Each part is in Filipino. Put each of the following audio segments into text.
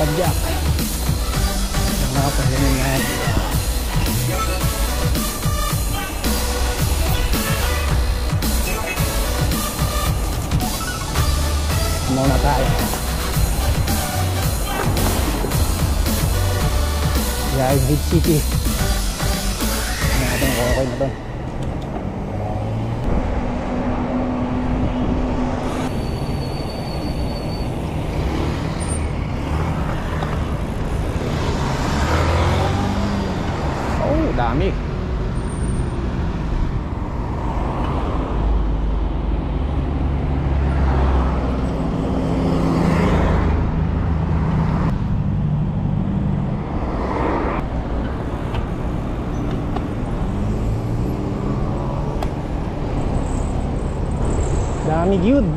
padyak. Nakapahirin na. Muna tayo. Yan, Big City. Natin kung okay na to. Oh, dami. Dami gyud.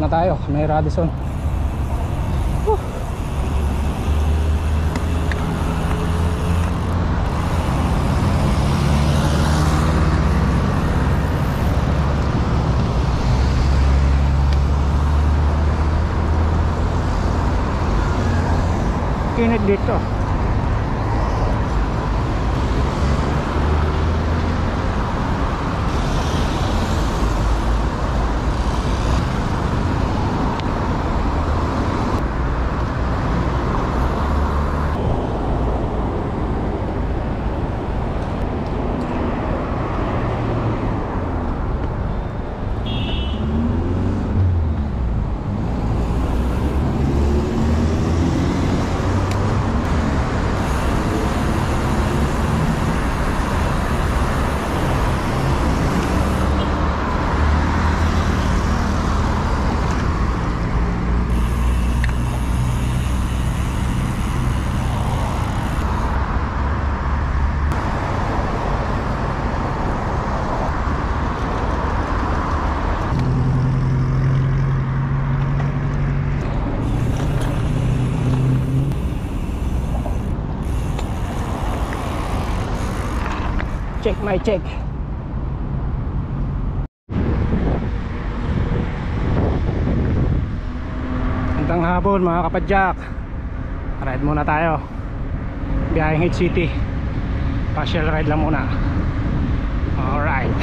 na tayo, may Radisson. Kinit dito. Check my check. Magandang hapon mga kapadyak. Ride muna tayo. Biyaheng Hit City. Partial ride lang muna. Alright.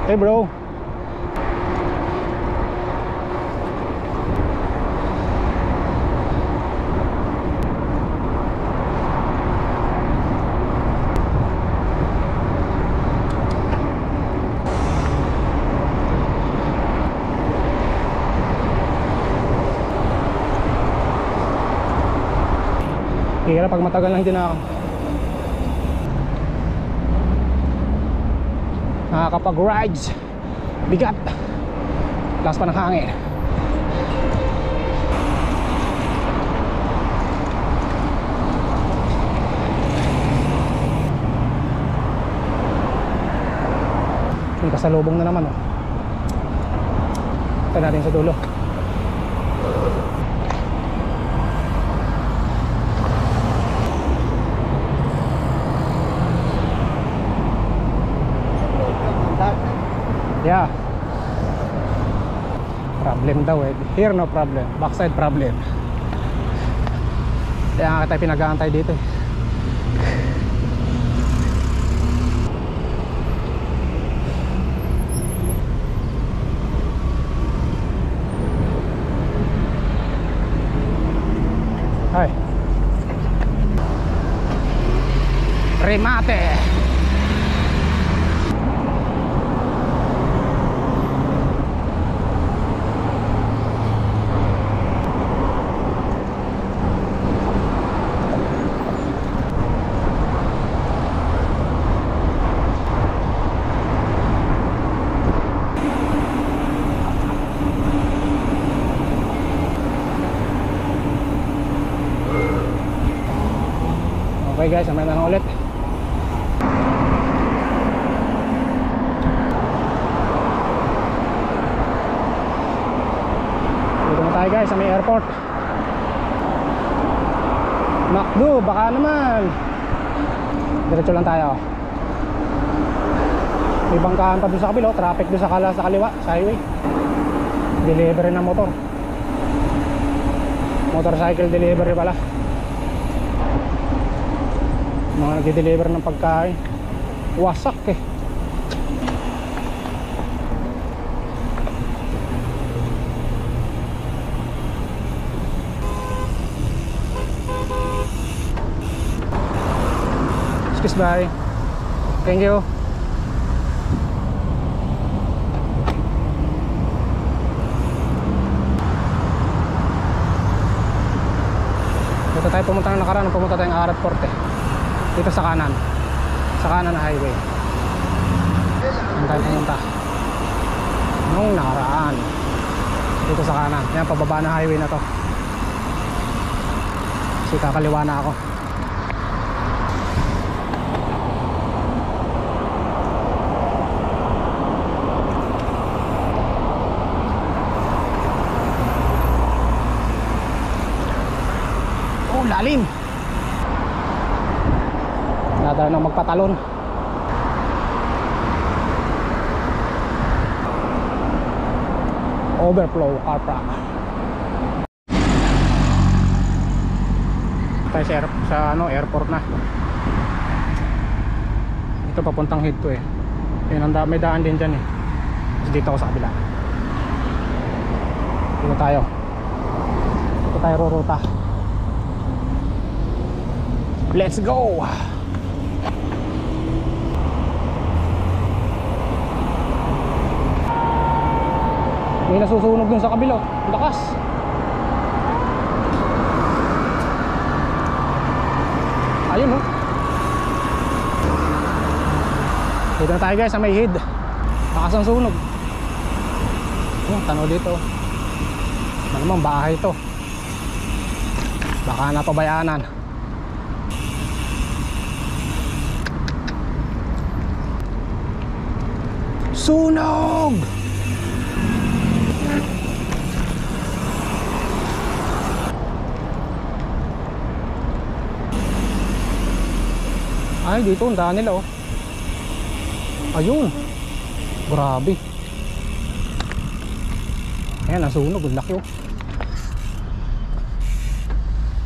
Hey bro. Kaya pag matagal lang din ako. Nakakapag-rides. Bigat. Lakas pa ng hangin. May kasalubong na naman, oh. Ito natin sa dulo. Yeah. Problem daw eh. Here no problem. Backside problem. Kaya nga tayo pinag-aantay dito eh. Hi. Remate. Okay guys, samay na ulit. Dito na tayo guys sa may airport. Macdo, baka naman. Diretso lang tayo. May bangkahan pa doon sa kabila, traffic doon sa kaliwa, sa highway. Delivery ng motor. Motorcycle delivery pala. Mga nag-deliver ng pagkain. Wasak eh. Excuse me. Thank you. Dito tayo pumunta ng nakaraan. Pumunta tayong Arat Forte. Dito sa kanan na highway. Doon tayo pumunta nung nakaraan. dito sa kanan. Yan, pababa na highway na to. Kasi kakaliwa na ako. Oh, lalim. Nada na magpatalon. Overflow car park. Tayo sa ano, airport na. Ito papuntang Head to eh. Yun, may daan din dyan eh. Tapos dito ako sa kabila. Dito tayo. Dito tayo ruruta. Let's go! May nasusunog dun sa kabila. Lakas. Ayun oh. Dito na tayo guys sa may Head. Lakas ang sunog. Tanaw dito. Malamang bahay to. Baka napabayaanan. Sunog! Ay, dito ang daan nila oh. Ayun. Grabe. Ayan, nasunog. Ang laki oh.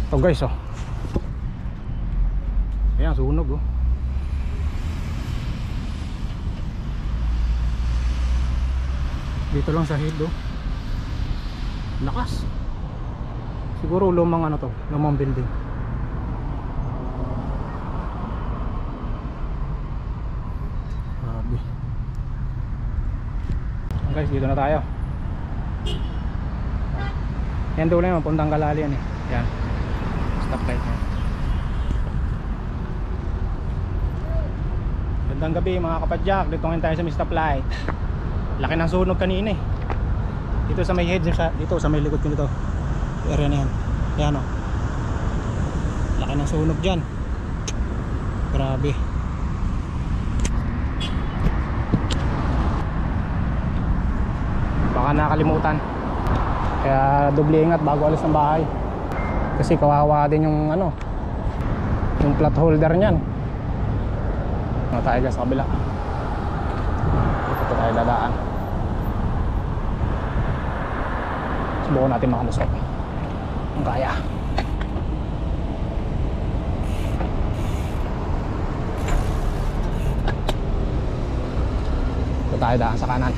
Ito guys oh. Ayan, sunog oh. Dito lang sa Head oh. Lakas. Siguro lumang ano to, lumang building. Grabe. Guys, dito na tayo. Yan doon lang, puntang Kalali yan eh. Yan. Stoplight yan. Gandang gabi mga kapadyak. Dito ngayon tayo sa may stoplight. Laki ng sunog kanina eh. Dito sa may Head, dito sa may likod ko nito. Area na yan. Yan o. Laki ng sunog dyan. Grabe. Baka nakalimutan. Kaya doble ingat bago alis ng bahay. Kasi kawawa din yung ano, yung plat holder nyan. Ano tayo guys sa kabila. Dito tayo dadaan. Subukan natin makalusot kung kaya. Dito tayo daan sa kanan.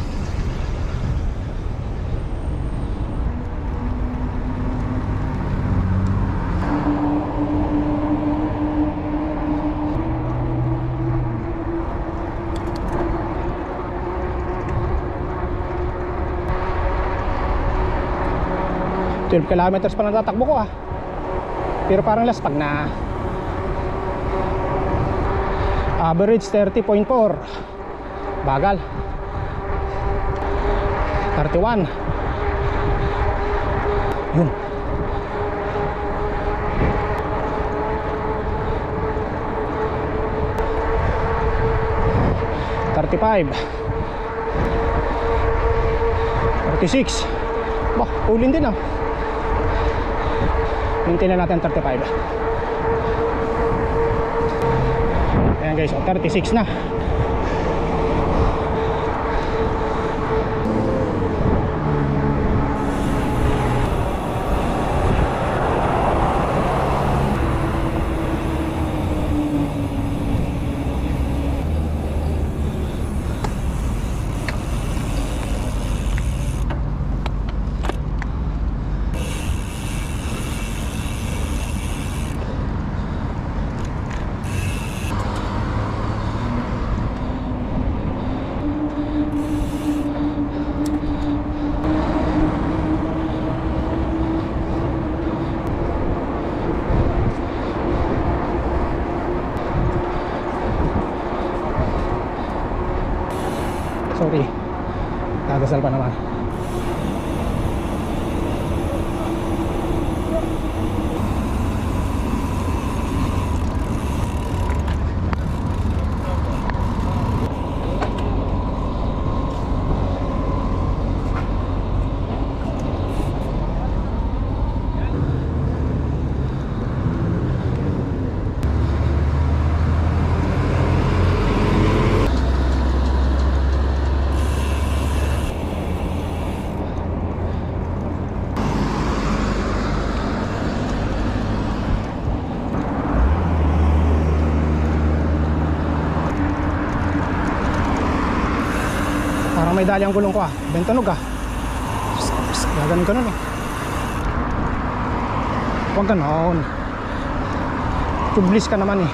$12 kilometers pa natatakbo ko ah. Pero parang laspag na. Average 30.4. Bagal. 31. Yun. $35. 36. Bah, ulin din ah. Hintayin na natin 35. Ayan guys, 36 na. Sorry, nadasal pa naman. Dinadali ang gulong ko ah. Bentunog ah. Gaganon ka nun eh. Huwag ganon. Tublis ka naman eh.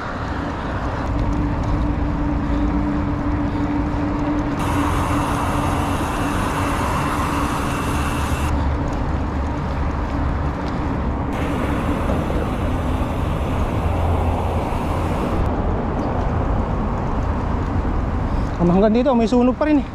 Hanggang dito may sunog pa rin eh.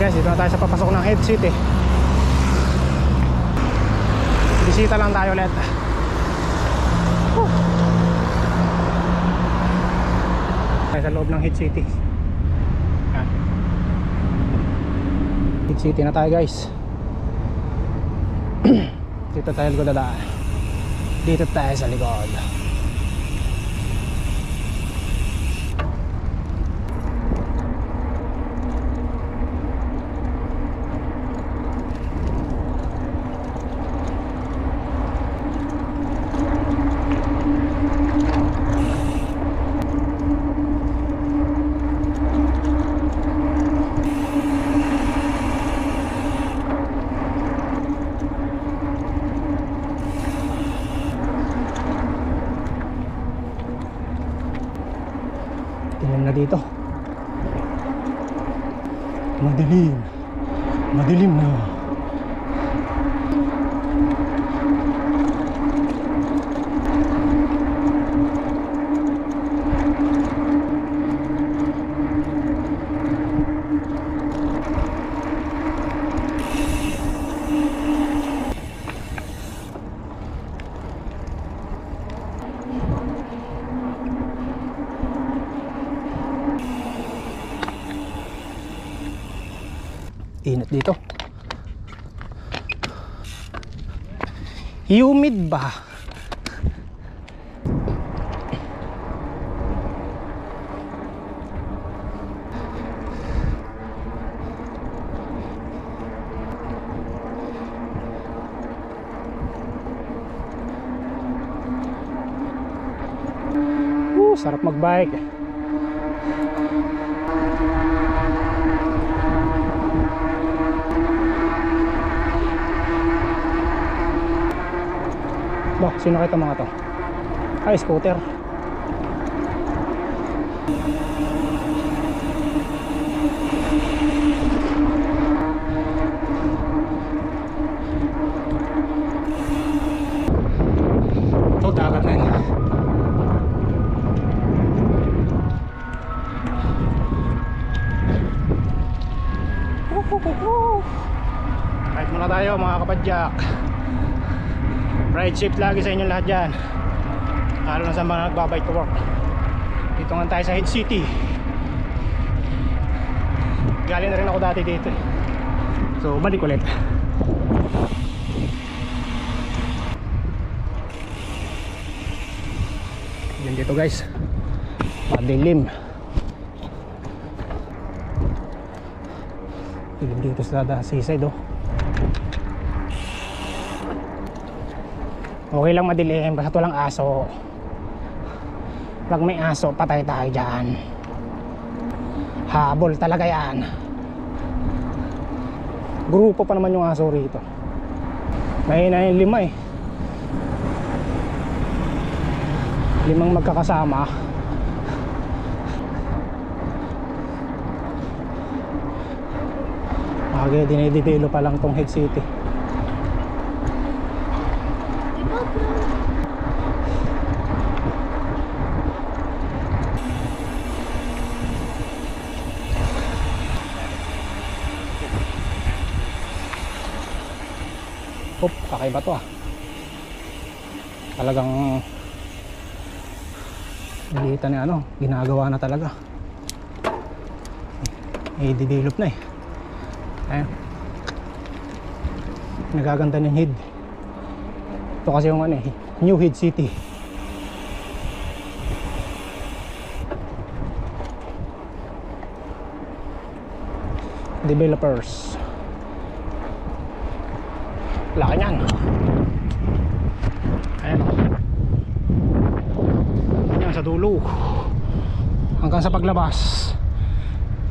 Guys, dito na tayo sa papasok ng Head City. Bisita lang tayo ulit. Tayo sa loob ng Head City. Yan. Head City na tayo guys. Dito tayo likod dadaan. Dito tayo sa likod. Tingnan na dito. Madilim. Madilim na. Init dito. Humid ba? Sarap magbike. Bah, sino kita mga to? Ay, scooter. Ito, dagat na yun. Kahit muna tayo mga kapadyak. Ride safe lagi sa inyo lahat dyan, lalo na sa mga nagbabike to work. Dito nga tayo sa Head City. Galing na rin ako dati dito, so balik ulit. Yan dito guys, madilim. Dilim dito sa seaside oh. Okay lang madilim, basta walang aso. Pag may aso, patay tayo dyan. Habol talaga yan. Grupo pa naman yung aso rito. Mahina yung 5 eh. 5 magkakasama. Okay, dinidibelo pa lang tong Head City. Kakaiba to ah. talagang nalita na ano, ginagawa na talaga. I-develop na eh. Ayan, nagaganda ng head. Ito kasi yung ano eh, New Head City. Developers. Laki niyan. Ayan o. Yan sa dulo hanggang sa paglabas.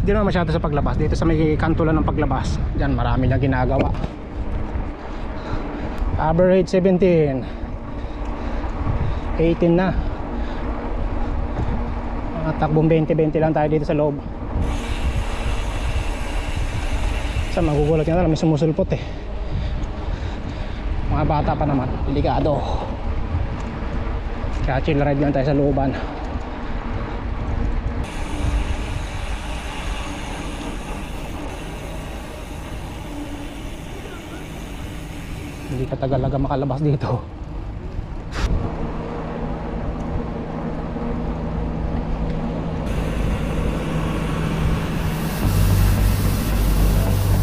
Hindi naman masyado sa paglabas. Dito sa may kanto lang ng paglabas, diyan marami na ginagawa. Average 17, 18 na. Mga takbong 20-20 lang tayo dito sa loob. Sa magugulat ka na lang, may sumusulpot eh. Mga bata pa naman, delikado. Kaya chill ride lang tayo sa looban. Hindi ka tagalaga makalabas dito.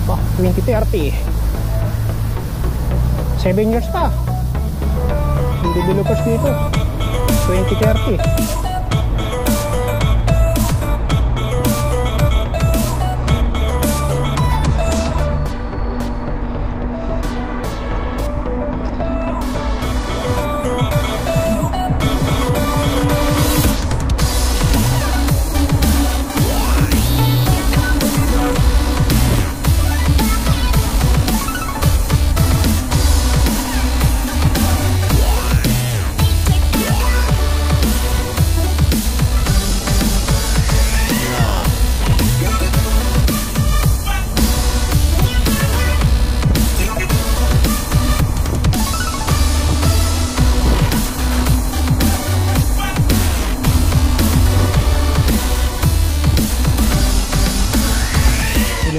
Bah, 2030 7 years pa yung developers dito. 2030.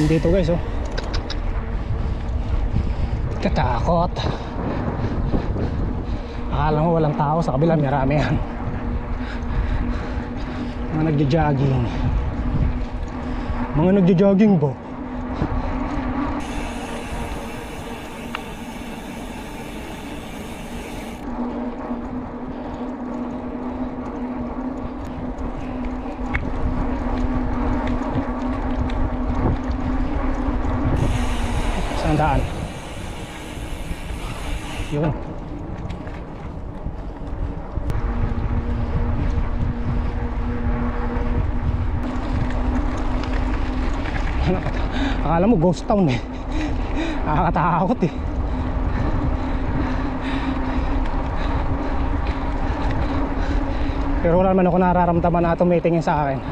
Dito guys, oh, katakot. Akala mo walang tao, sa kabila marami yan. Mga nagja-jogging. Mga nagja-jogging ba? Daan yun. Akala mo ghost town eh. Nakakatakot eh. Pero wala naman ako nararamdaman na tumitingin sa akin.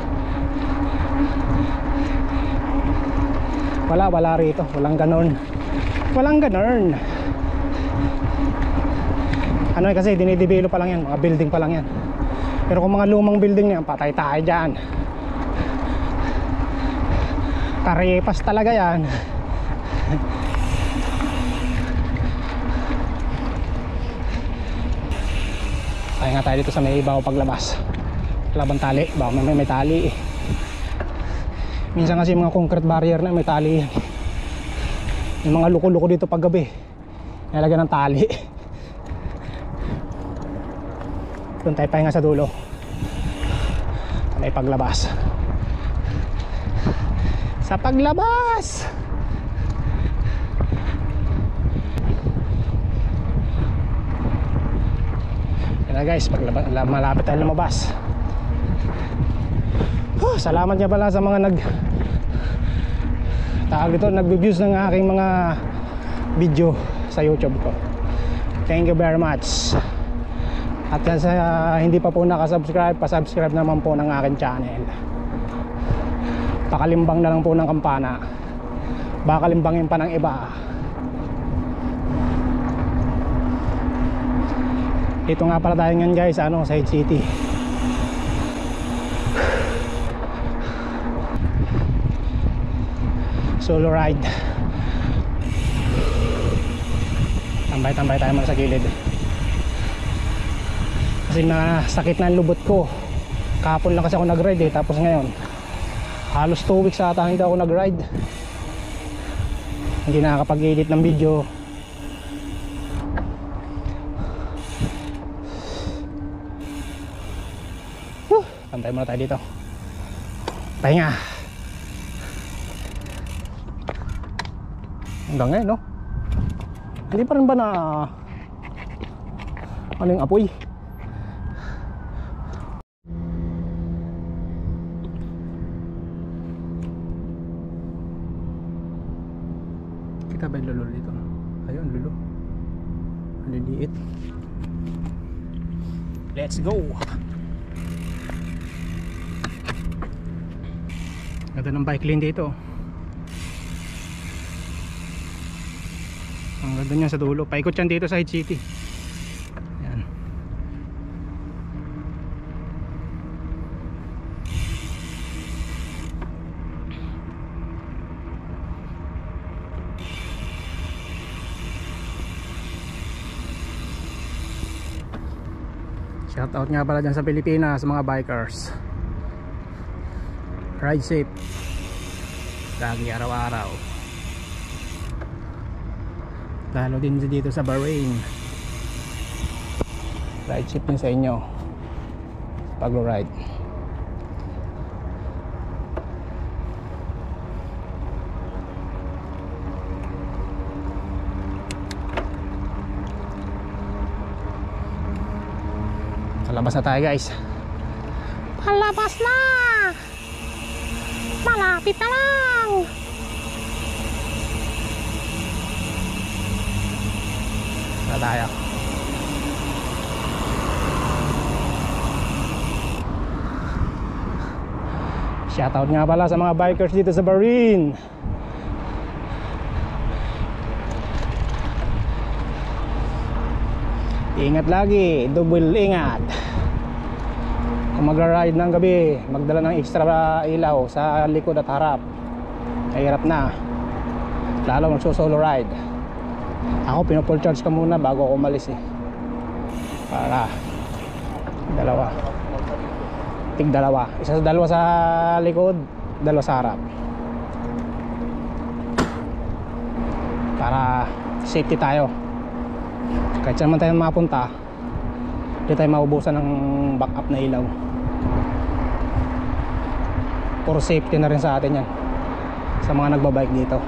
Wala rito, walang ganon. Walang ganon. Ano kasi dinidevelop pa lang yan, mga building pa lang yan. Pero kung mga lumang building yan, patay tayo dyan. Karepas talaga yan. Kaya nga tayo dito sa may ibaw paglabas. Labang tali, baka may tali eh. Minsan kasi mga concrete barrier na may tali yan. Yung mga luko-luko dito pag gabi, nilagyan ng tali. Doon tayo pahinga sa dulo. May paglabas. Sa paglabas! Yan na guys, malapit tayo lumabas. Salamat nga pala sa mga nag-views ng aking mga video sa YouTube ko. Thank you very much. At sa hindi pa po nakasubscribe, pasubscribe naman po ng aking channel. Pakalimbang na lang po ng kampana. Baka limbangin pa ng iba. Ito nga pala tayo ngayon guys, Side City. Solo ride. Tambay tayo mga sa gilid. kasi masakit na ang lubot ko. Kahapon lang kasi ako nag-ride eh, tapos ngayon halos 2 weeks ata hindi ako nag-ride, hindi nakakapag-edit ng video. Pantay muna tayo dito, pahinga hanggang ngayon, no? Hindi pa rin ba na ano yung apoy? Kita ba yung lulo dito? Ayun, lulo. Maliliit. Let's go! Ganda ng bike lane dito. Ang ganda niya sa dulo. Paikot yan dito sa Head City. Yan. Shoutout nga pala dyan sa Pilipinas, mga bikers. Ride safe lagi, araw-araw. Lalo din dito sa Bahrain. Ride safe din sa inyo pag-ride. Palabas na tayo, guys. Palabas na! Malapit na lang! Na tayo. Shoutout nga pala sa mga bikers dito sa Bahrain. Ingat lagi, double ingat. Kung magra-ride ng gabi, magdala ng extra ilaw sa likod at harap. Mahirap na, lalo magso-solo ride. Ako pino-full charge ka muna bago ako umalis eh, para dalawa, tig dalawa, isa sa dalawa sa likod, dalawa sa harap, para safety tayo. Kahit saan man tayo mapunta, hindi tayo maubusan ng backup na ilaw. Puro safety na rin sa atin yan, sa mga nagbabike dito.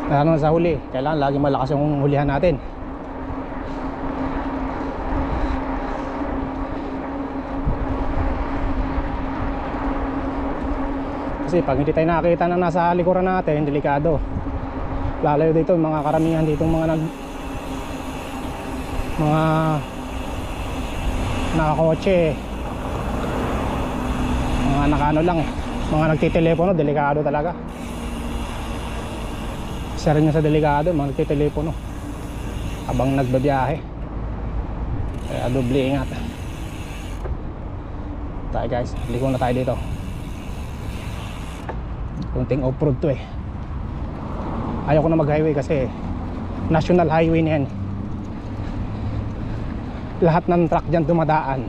Lalo sa huli, kailangan lagi malakas yung hulihan natin. Kasi pag hindi tayo nakakita na nasa likuran natin, delikado. Lalo dito mga karamihan dito mga nakakotse, mga nakaano lang eh, mga nagtitelepono, delikado talaga. Isa rin sa delikado, mga nagtitelepono habang nagbabiyahe, kaya doble ingat tayo, guys. Liko na tayo dito. Kunting off-road to eh. Ayaw ko na mag-highway kasi national highway na yan. Lahat ng truck dyan dumadaan.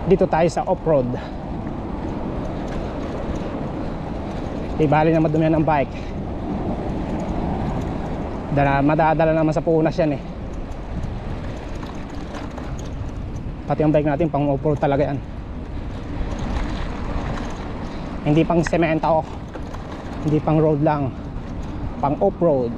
Dito tayo sa off-road. Di bali na madumihan ng bike, madadala naman sa punas yan eh. Pati ang bike natin pang off-road talaga yan, hindi pang semento, hindi pang road lang, pang off-road.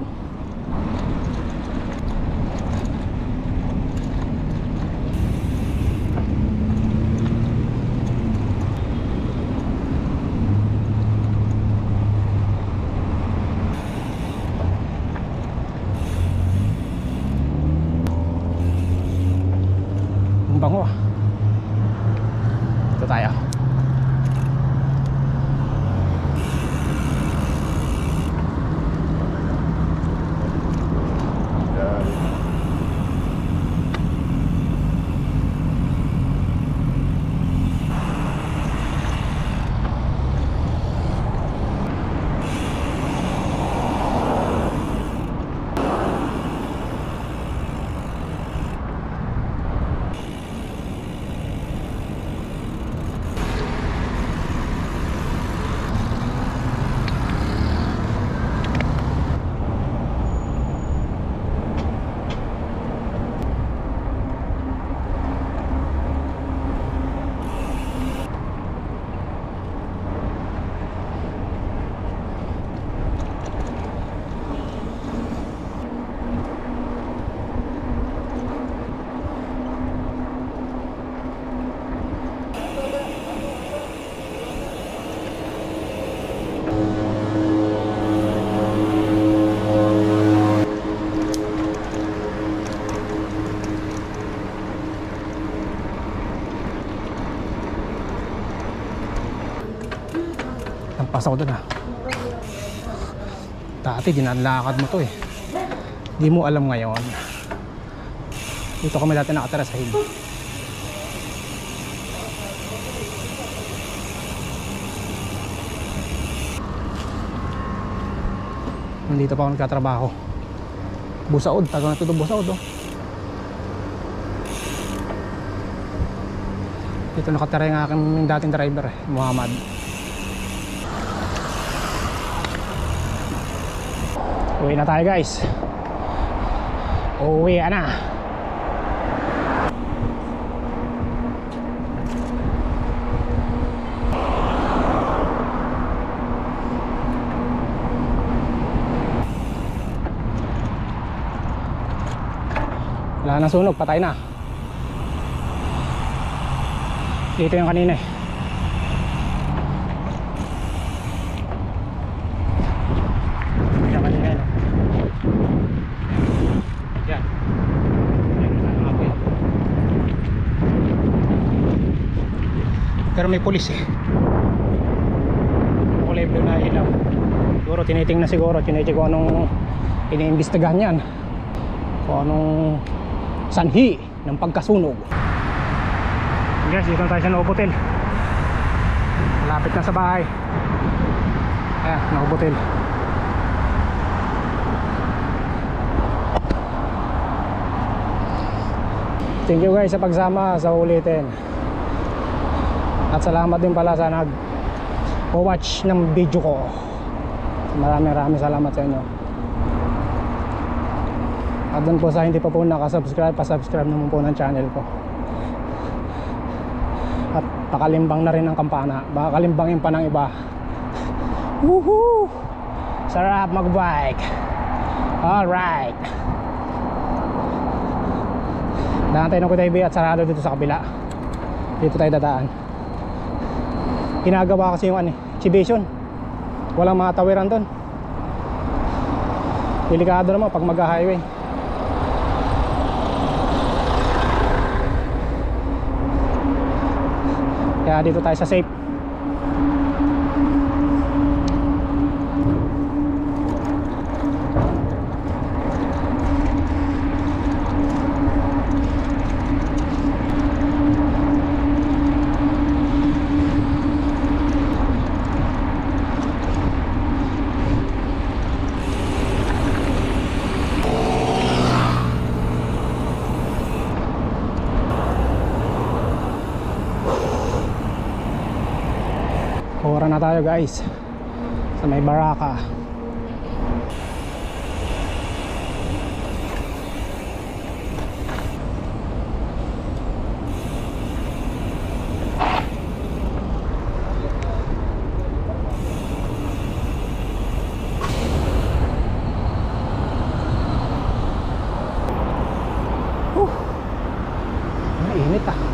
Bango ah. Ito tayo. Lagpas ako dun Dati dinalakad mo to Di mo alam ngayon. Dito kami dati nakatira sa hill. Nandito pa ako nagtatrabaho. Busaod, tagal na ito Busaod Dito nakatira yung aking dating driver Muhammad. Uwi na tayo guys. Uwi na. Wala na sunog, patay na. Dito yung kanina Yung kanina Yan. Pero may pulis kulay blue na ilaw. Siguro tinitingnan chinecheck kung anong iniimbestigahan yan, kung anong sanhi ng pagkasunog. Guys, dito na tayo sa Novotel. Malapit na sa bahay. Ayan, Novotel. Thank you guys sa pagsama sa ulitin. At salamat din pala sa nag-watch ng video ko. Maraming salamat sa inyo. At dun po sa hindi pa po nakasubscribe, pasubscribe naman po ng channel ko. At pakalimbang na rin ang kampana. Baka kalimbangin pa ng iba. Woohoo! Sarap magbike. Alright. Daan tayo ng Kutaybi at sarado dito sa kabila. Dito tayo dadaan. Ginagawa kasi yung exhibition. Walang mga tawiran doon. Delikado naman pag mag-highway. Kaya dito tayo sa safe. Ora na tayo guys sa may Baraka. Mainit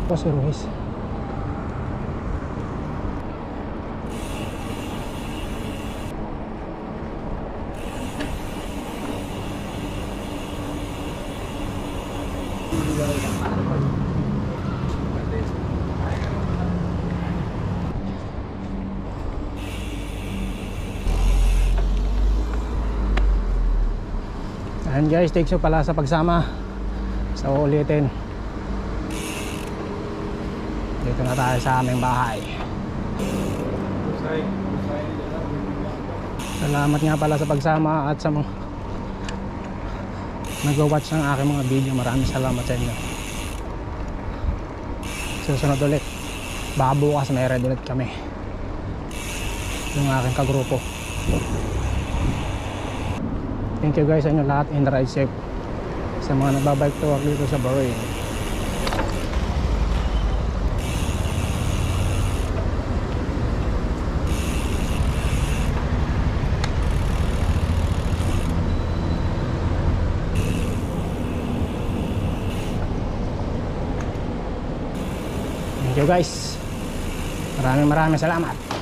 Ito si Ruiz. And guys, thanks you pala sa pagsama sa ulitin. Dito na tayo sa aming bahay. Salamat nga pala sa pagsama at sa mga nag-watch ng aking mga video. Maraming salamat sa inyo. Susunod ulit, baka bukas may ride ulit kami, yung aking kagrupo. Thank you guys sa inyo lahat, and ride safe sa mga nagbabike to work dito sa Bahrain. Thank you guys, maraming salamat.